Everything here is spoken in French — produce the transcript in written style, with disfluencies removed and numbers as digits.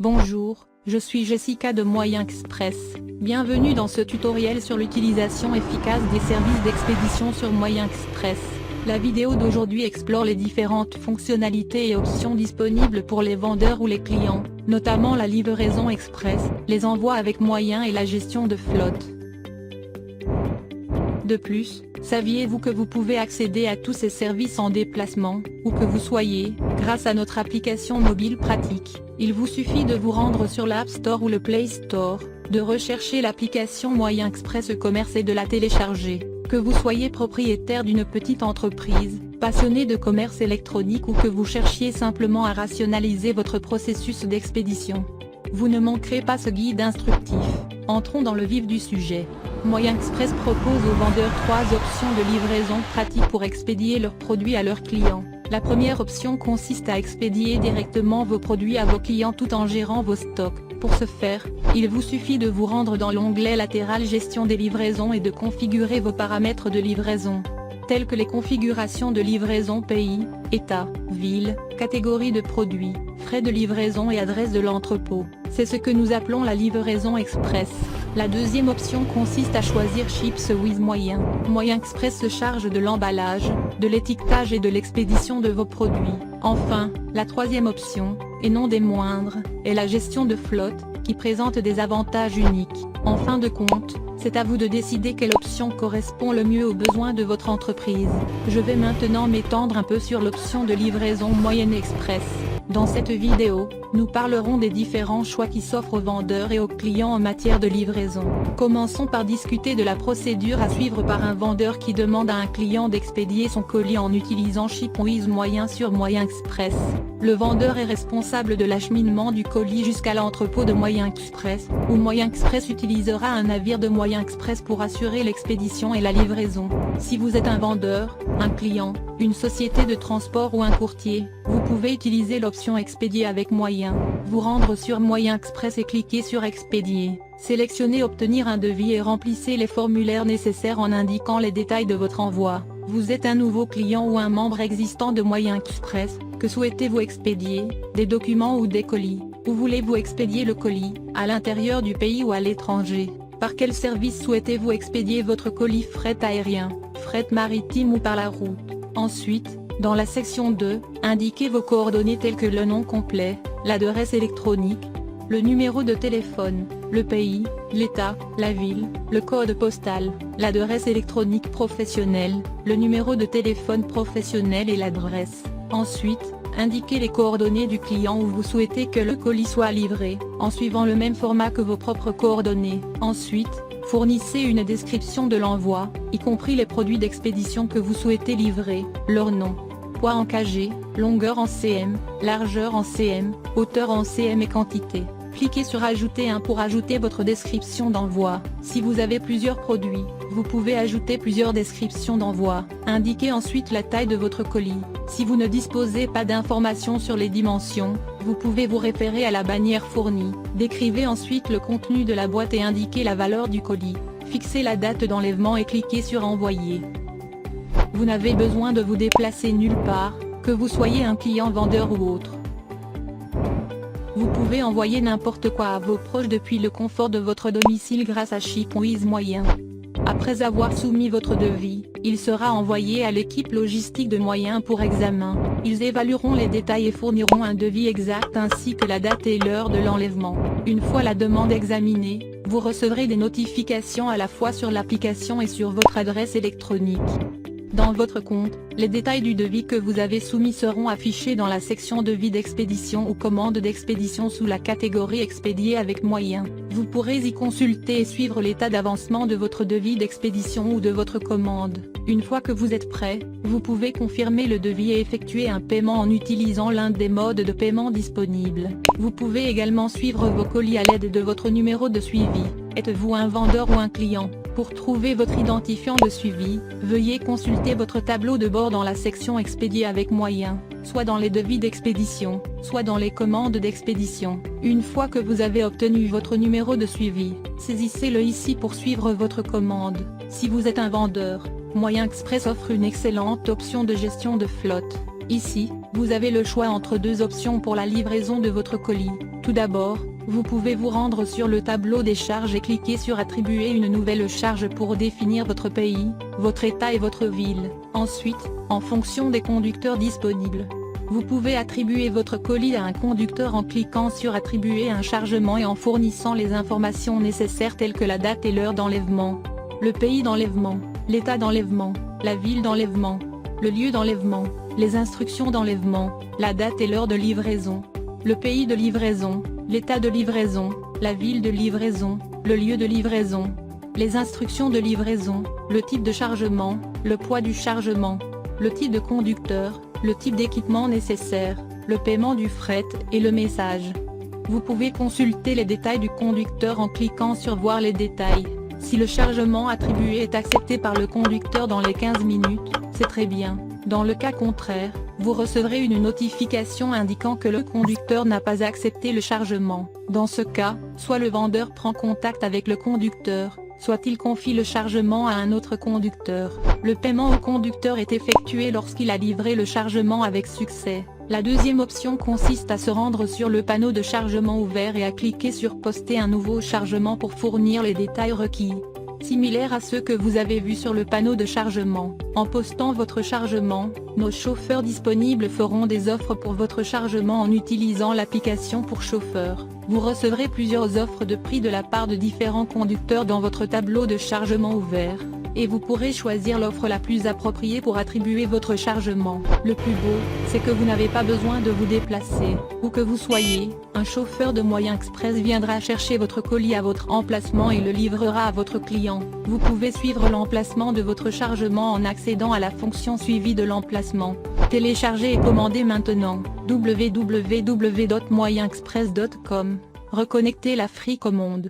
Bonjour, je suis Jessica de Moyen Express. Bienvenue dans ce tutoriel sur l'utilisation efficace des services d'expédition sur Moyen Express. La vidéo d'aujourd'hui explore les différentes fonctionnalités et options disponibles pour les vendeurs ou les clients, notamment la livraison express, les envois avec Moyen et la gestion de flotte. De plus, saviez-vous que vous pouvez accéder à tous ces services en déplacement, où que vous soyez, grâce à notre application mobile pratique? Il vous suffit de vous rendre sur l'App Store ou le Play Store, de rechercher l'application Moyen Express Commerce et de la télécharger. Que vous soyez propriétaire d'une petite entreprise, passionné de commerce électronique ou que vous cherchiez simplement à rationaliser votre processus d'expédition, vous ne manquerez pas ce guide instructif. Entrons dans le vif du sujet. Moyen Express propose aux vendeurs 3 options de livraison pratiques pour expédier leurs produits à leurs clients. La première option consiste à expédier directement vos produits à vos clients tout en gérant vos stocks. Pour ce faire, il vous suffit de vous rendre dans l'onglet latéral Gestion des livraisons et de configurer vos paramètres de livraison, tels que les configurations de livraison pays, état, ville, catégorie de produits, frais de livraison et adresse de l'entrepôt. C'est ce que nous appelons la livraison express. La deuxième option consiste à choisir Ships with Moyen. Moyen Express se charge de l'emballage, de l'étiquetage et de l'expédition de vos produits. Enfin, la troisième option, et non des moindres, est la gestion de flotte, qui présente des avantages uniques. En fin de compte, c'est à vous de décider quelle option correspond le mieux aux besoins de votre entreprise. Je vais maintenant m'étendre un peu sur l'option de livraison Moyen Express. Dans cette vidéo, nous parlerons des différents choix qui s'offrent aux vendeurs et aux clients en matière de livraison. Commençons par discuter de la procédure à suivre par un vendeur qui demande à un client d'expédier son colis en utilisant Ships with Moyen sur Moyen Express. Le vendeur est responsable de l'acheminement du colis jusqu'à l'entrepôt de Moyen Express, où Moyen Express utilisera un navire de Moyen Express pour assurer l'expédition et la livraison. Si vous êtes un vendeur, un client, une société de transport ou un courtier, vous pouvez utiliser l'option Expédier avec Moyen, vous rendre sur Moyen Express et cliquer sur Expédier. Sélectionnez Obtenir un devis et remplissez les formulaires nécessaires en indiquant les détails de votre envoi. Vous êtes un nouveau client ou un membre existant de Moyen Express, que souhaitez-vous expédier, des documents ou des colis? Où voulez-vous expédier le colis, à l'intérieur du pays ou à l'étranger? Par quel service souhaitez-vous expédier votre colis? Fret aérien, fret maritime ou par la route? Ensuite, dans la section 2, indiquez vos coordonnées telles que le nom complet, l'adresse électronique, le numéro de téléphone, le pays, l'état, la ville, le code postal, l'adresse électronique professionnelle, le numéro de téléphone professionnel et l'adresse. Ensuite, indiquez les coordonnées du client où vous souhaitez que le colis soit livré, en suivant le même format que vos propres coordonnées. Ensuite, fournissez une description de l'envoi, y compris les produits d'expédition que vous souhaitez livrer, leur nom, poids en kg, longueur en cm, largeur en cm, hauteur en cm et quantité. Cliquez sur Ajouter un pour ajouter votre description d'envoi. Si vous avez plusieurs produits, vous pouvez ajouter plusieurs descriptions d'envoi. Indiquez ensuite la taille de votre colis. Si vous ne disposez pas d'informations sur les dimensions, vous pouvez vous référer à la bannière fournie. Décrivez ensuite le contenu de la boîte et indiquez la valeur du colis. Fixez la date d'enlèvement et cliquez sur Envoyer. Vous n'avez besoin de vous déplacer nulle part, que vous soyez un client vendeur ou autre. Vous pouvez envoyer n'importe quoi à vos proches depuis le confort de votre domicile grâce à Ships with Moyen. Après avoir soumis votre devis, il sera envoyé à l'équipe logistique de Moyen pour examen. Ils évalueront les détails et fourniront un devis exact ainsi que la date et l'heure de l'enlèvement. Une fois la demande examinée, vous recevrez des notifications à la fois sur l'application et sur votre adresse électronique. Dans votre compte, les détails du devis que vous avez soumis seront affichés dans la section Devis d'expédition ou commande d'expédition sous la catégorie Expédier avec Moyen. Vous pourrez y consulter et suivre l'état d'avancement de votre devis d'expédition ou de votre commande. Une fois que vous êtes prêt, vous pouvez confirmer le devis et effectuer un paiement en utilisant l'un des modes de paiement disponibles. Vous pouvez également suivre vos colis à l'aide de votre numéro de suivi. Êtes-vous un vendeur ou un client? Pour trouver votre identifiant de suivi, veuillez consulter votre tableau de bord dans la section Expédier avec Moyen, soit dans les devis d'expédition, soit dans les commandes d'expédition. Une fois que vous avez obtenu votre numéro de suivi, saisissez-le ici pour suivre votre commande. Si vous êtes un vendeur, Moyen Express offre une excellente option de gestion de flotte. Ici, vous avez le choix entre 2 options pour la livraison de votre colis. Tout Tout d'abord, vous pouvez vous rendre sur le tableau des charges et cliquer sur Attribuer une nouvelle charge pour définir votre pays, votre état et votre ville. Ensuite, en fonction des conducteurs disponibles, vous pouvez attribuer votre colis à un conducteur en cliquant sur Attribuer un chargement et en fournissant les informations nécessaires telles que la date et l'heure d'enlèvement, le pays d'enlèvement, l'état d'enlèvement, la ville d'enlèvement, le lieu d'enlèvement, les instructions d'enlèvement, la date et l'heure de livraison, le pays de livraison, l'état de livraison, la ville de livraison, le lieu de livraison, les instructions de livraison, le type de chargement, le poids du chargement, le type de conducteur, le type d'équipement nécessaire, le paiement du fret et le message. Vous pouvez consulter les détails du conducteur en cliquant sur Voir les détails. Si le chargement attribué est accepté par le conducteur dans les 15 minutes, c'est très bien. Dans le cas contraire, vous recevrez une notification indiquant que le conducteur n'a pas accepté le chargement. Dans ce cas, soit le vendeur prend contact avec le conducteur, soit il confie le chargement à un autre conducteur. Le paiement au conducteur est effectué lorsqu'il a livré le chargement avec succès. La deuxième option consiste à se rendre sur le panneau de chargement ouvert et à cliquer sur Poster un nouveau chargement pour fournir les détails requis, similaires à ceux que vous avez vus sur le panneau de chargement. En postant votre chargement, nos chauffeurs disponibles feront des offres pour votre chargement en utilisant l'application pour chauffeurs. Vous recevrez plusieurs offres de prix de la part de différents conducteurs dans votre tableau de chargement ouvert, et vous pourrez choisir l'offre la plus appropriée pour attribuer votre chargement. Le plus beau, c'est que vous n'avez pas besoin de vous déplacer. Où que vous soyez, un chauffeur de Moyen Express viendra chercher votre colis à votre emplacement et le livrera à votre client. Vous pouvez suivre l'emplacement de votre chargement en accédant à la fonction Suivi de l'emplacement. Téléchargez et commandez maintenant. www.moyenexpress.com. Reconnectez l'Afrique au monde.